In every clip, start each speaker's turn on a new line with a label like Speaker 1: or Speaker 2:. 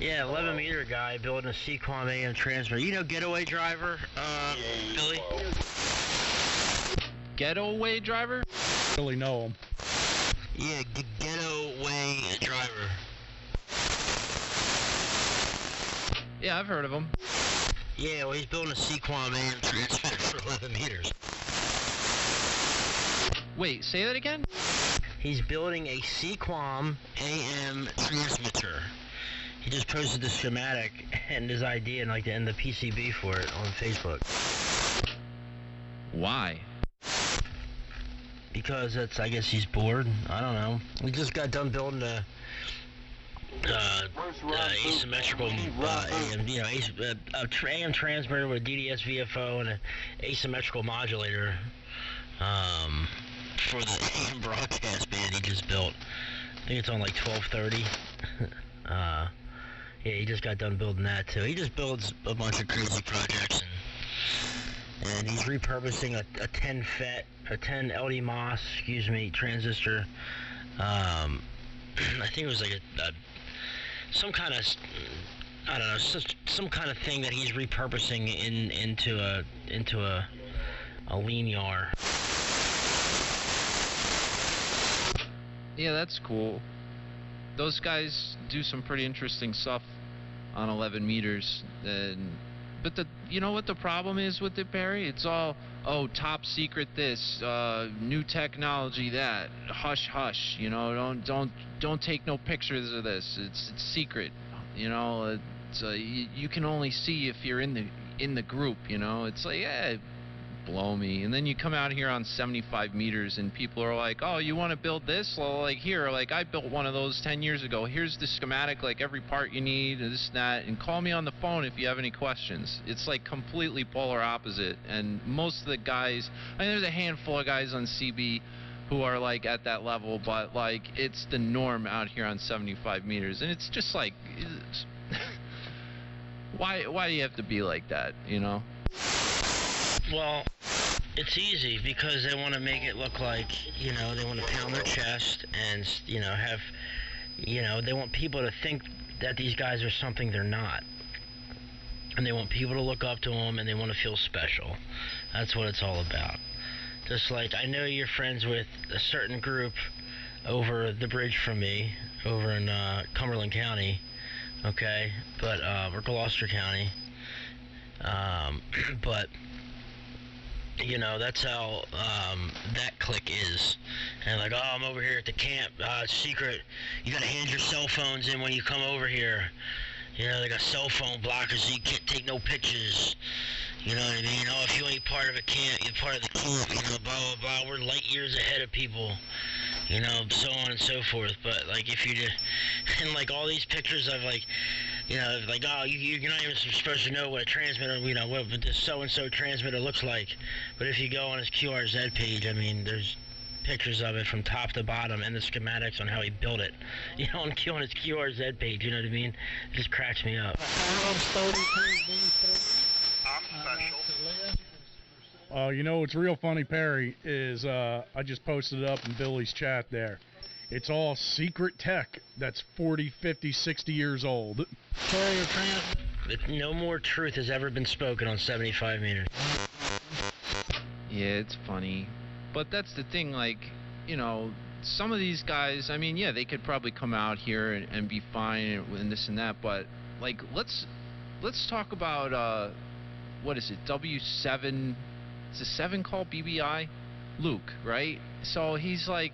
Speaker 1: Yeah, 11 meter guy building a c-quam AM transmitter. You know Getaway Driver, Billy?
Speaker 2: Getaway Driver?
Speaker 3: Really know him.
Speaker 1: Yeah, Getaway Driver.
Speaker 2: Yeah, I've heard of him.
Speaker 1: Yeah, well, he's building a c-quam AM transmitter for 11 meters.
Speaker 2: Wait, say that again?
Speaker 1: He's building a c-quam AM transmitter. He just posted the schematic and his idea and like the PCB for it on Facebook.
Speaker 2: Why?
Speaker 1: Because I guess he's bored. I don't know. We just got done building a asymmetrical AM transmitter with a DDS VFO and an asymmetrical modulator for the AM broadcast band he just built. I think it's on like 1230. Yeah, he just got done building that too. He just builds a bunch of crazy projects, and he's repurposing a 10 FET, a 10 LD MOS, transistor. I think it was like some kind of, I don't know, some kind of thing that he's repurposing into a linear.
Speaker 2: Yeah, that's cool. Those guys do some pretty interesting stuff on 11 meters. But you know what the problem is with it, Barry? It's all, oh, top secret this, new technology that, hush hush. You know, don't take no pictures of this. It's secret. You know, you can only see if you're in the group. You know, it's like, yeah, blow me. And then you come out here on 75 meters and people are like, oh, you want to build this? Well, like, here, like, I built one of those 10 years ago. Here's the schematic, like every part you need, this and that, and call me on the phone if you have any questions. It's like completely polar opposite. And most of the guys, I mean, there's a handful of guys on CB who are like at that level, but like it's the norm out here on 75 meters. And it's just like, why do you have to be like that, you know?
Speaker 1: Well, it's easy because they want to make it look like, you know, they want to pound their chest and, you know, have, you know, they want people to think that these guys are something they're not. And they want people to look up to them and they want to feel special. That's what it's all about. Just like I know you're friends with a certain group over the bridge from me, over in Cumberland County, okay, but, or Gloucester County, but, you know, that's how that clique is. And like, oh, I'm over here at the camp. It's secret. You gotta hand your cell phones in when you come over here. You know, they got cell phone blockers so you can't take no pictures. You know what I mean? Oh, if you ain't part of a camp, you're part of the camp. You know, blah, blah, blah. We're light years ahead of people. You know, so on and so forth. But, like, if you just... And, like, all these pictures of, like, you know, like, oh, you're not even supposed to know what a transmitter, you know, what this so-and-so transmitter looks like. But if you go on his QRZ page, I mean, there's pictures of it from top to bottom and the schematics on how he built it. You know, on his QRZ page, you know what I mean? It just cracks me up.
Speaker 4: I'm special.
Speaker 3: You know what's real funny, Perry, is I just posted it up in Billy's chat there. It's all secret tech that's 40, 50, 60 years old.
Speaker 1: No more truth has ever been spoken on 75 meters.
Speaker 2: Yeah, it's funny. But that's the thing, like, you know, some of these guys, I mean, yeah, they could probably come out here and be fine and this and that, but, like, let's talk about, what is it, W7, is it 7 called BBI? Luke, right? So he's, like,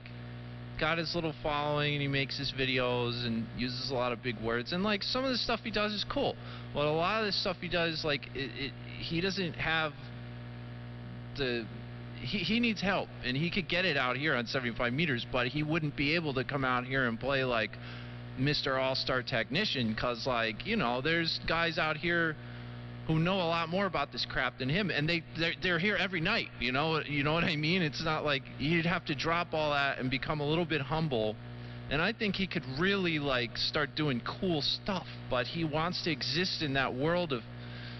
Speaker 2: got his little following and he makes his videos and uses a lot of big words, and, like, some of the stuff he does is cool. But a lot of the stuff he does, like, he doesn't have the... He needs help, and he could get it out here on 75 meters, but he wouldn't be able to come out here and play like Mr. All-Star Technician, because, like, you know, there's guys out here who know a lot more about this crap than him, and they're here every night, you know what I mean? It's not like you'd have to drop all that and become a little bit humble, and I think he could really, like, start doing cool stuff, but he wants to exist in that world of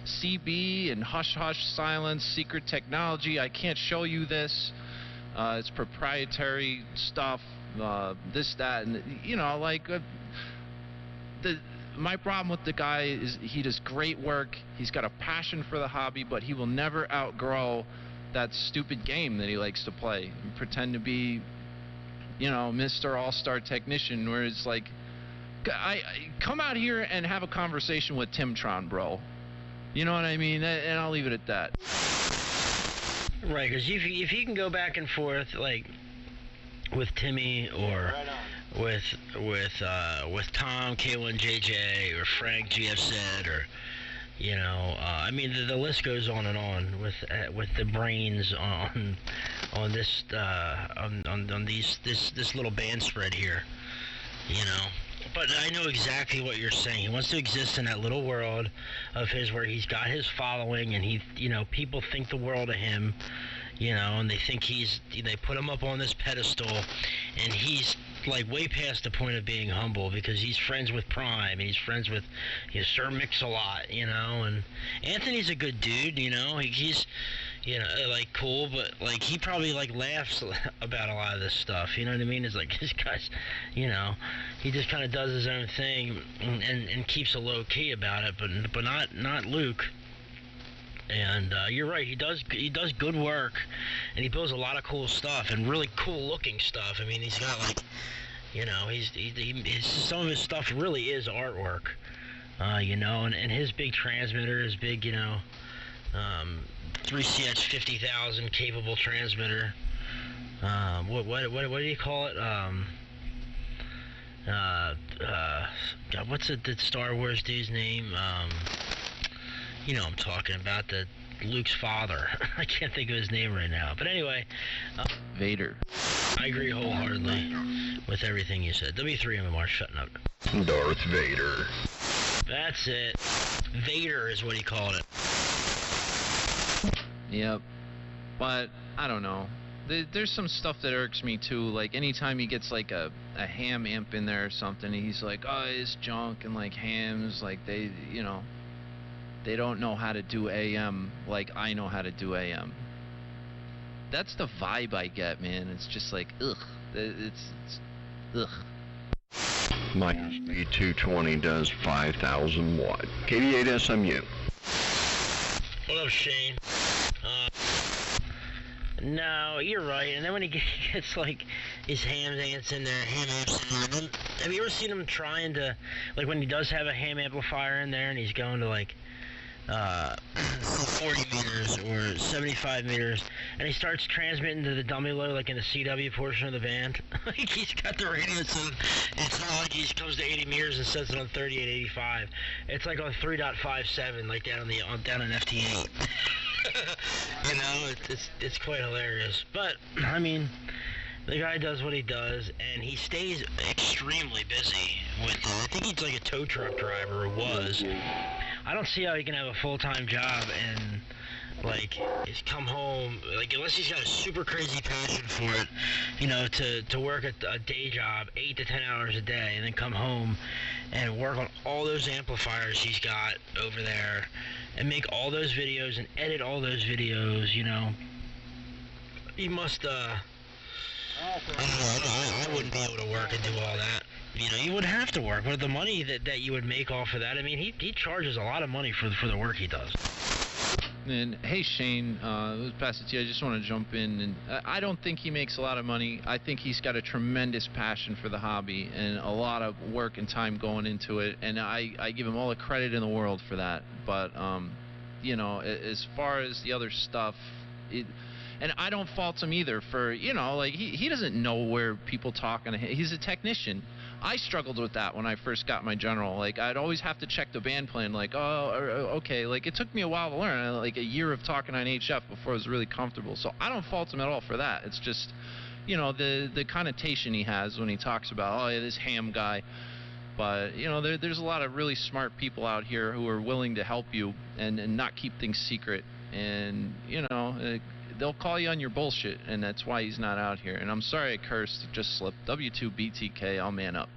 Speaker 2: CB and hush-hush silence, secret technology. I can't show you this. It's proprietary stuff, this, that, and, you know, like, my problem with the guy is he does great work. He's got a passion for the hobby, but he will never outgrow that stupid game that he likes to play and pretend to be, you know, Mr. All-Star Technician, where it's like, I come out here and have a conversation with Timtron, bro. You know what I mean? And I'll leave it at that.
Speaker 1: Right, because if you can go back and forth like with Timmy or with Tom K1JJ or Frank GFZ or you know, I mean the list goes on and on with the brains on this on this little band spread here, you know. But I know exactly what you're saying. He wants to exist in that little world of his where he's got his following and he, you know, people think the world of him, you know, and they think they put him up on this pedestal and he's like way past the point of being humble because he's friends with Prime and he's friends with Sir Mix-a-Lot, you know, and Anthony's a good dude, you know, he's, you know, like cool, but like he probably like laughs about a lot of this stuff, you know what I mean? It's like this guy's, you know, he just kind of does his own thing and keeps a low key about it, but not Luke. And you're right, he does good work, and he builds a lot of cool stuff and really cool looking stuff. I mean, he's got like, you know, some of his stuff really is artwork, you know, and his big transmitter, his big, you know, 3CH 50,000 capable transmitter. What do you call it? God, what's the Star Wars dude's name? You know I'm talking about, the Luke's father. I can't think of his name right now. But anyway.
Speaker 2: Vader.
Speaker 1: I agree wholeheartedly with everything you said. W3MMR shutting up.
Speaker 4: Darth Vader.
Speaker 1: That's it. Vader is what he called it.
Speaker 2: Yep. But, I don't know. There's some stuff that irks me too. Like, anytime he gets like a ham amp in there or something, he's like, oh, it's junk, and like hams, like they, you know, they don't know how to do AM like I know how to do AM. That's the vibe I get, man. It's just like, ugh. It's ugh.
Speaker 4: My B220 does 5,000 watt. KD2AFV.
Speaker 1: What up, Shane? No, you're right. And then when he gets like his ham amps in there, then, have you ever seen him trying to, like when he does have a ham amplifier in there and he's going to like 40 meters or 75 meters, and he starts transmitting to the dummy low, like in the CW portion of the band. Like he's got the radio, so it's not like he comes to 80 meters and sets it on 3885. It's like on 3.57, like down on FT8. You know, it's quite hilarious. But I mean, the guy does what he does, and he stays extremely busy with it. I think he's like a tow truck driver, or was. I don't see how he can have a full-time job and, like, he's come home, like, unless he's got a super crazy passion for it, you know, to work a day job, 8 to 10 hours a day, and then come home and work on all those amplifiers he's got over there, and make all those videos and edit all those videos, you know. He must, I don't know, I wouldn't be able to work and do all that. You know, you would have to work, but the money that you would make off of that, I mean, he charges a lot of money for the work he does.
Speaker 2: And hey, Shane, pass it to you. I just want to jump in, and I don't think he makes a lot of money. I think he's got a tremendous passion for the hobby and a lot of work and time going into it, and I give him all the credit in the world for that. But you know, as far as the other stuff, and I don't fault him either for, you know, like he doesn't know where people talk, and he's a technician. I struggled with that when I first got my General. Like, I'd always have to check the band plan, like, oh, okay. Like, it took me a while to learn, like a year of talking on HF before I was really comfortable. So I don't fault him at all for that. It's just, you know, the connotation he has when he talks about, oh, yeah, this ham guy. But, you know, there's a lot of really smart people out here who are willing to help you and not keep things secret. And, you know, they'll call you on your bullshit, and that's why he's not out here. And I'm sorry I cursed. It just slipped. W2BTK, I'll man up.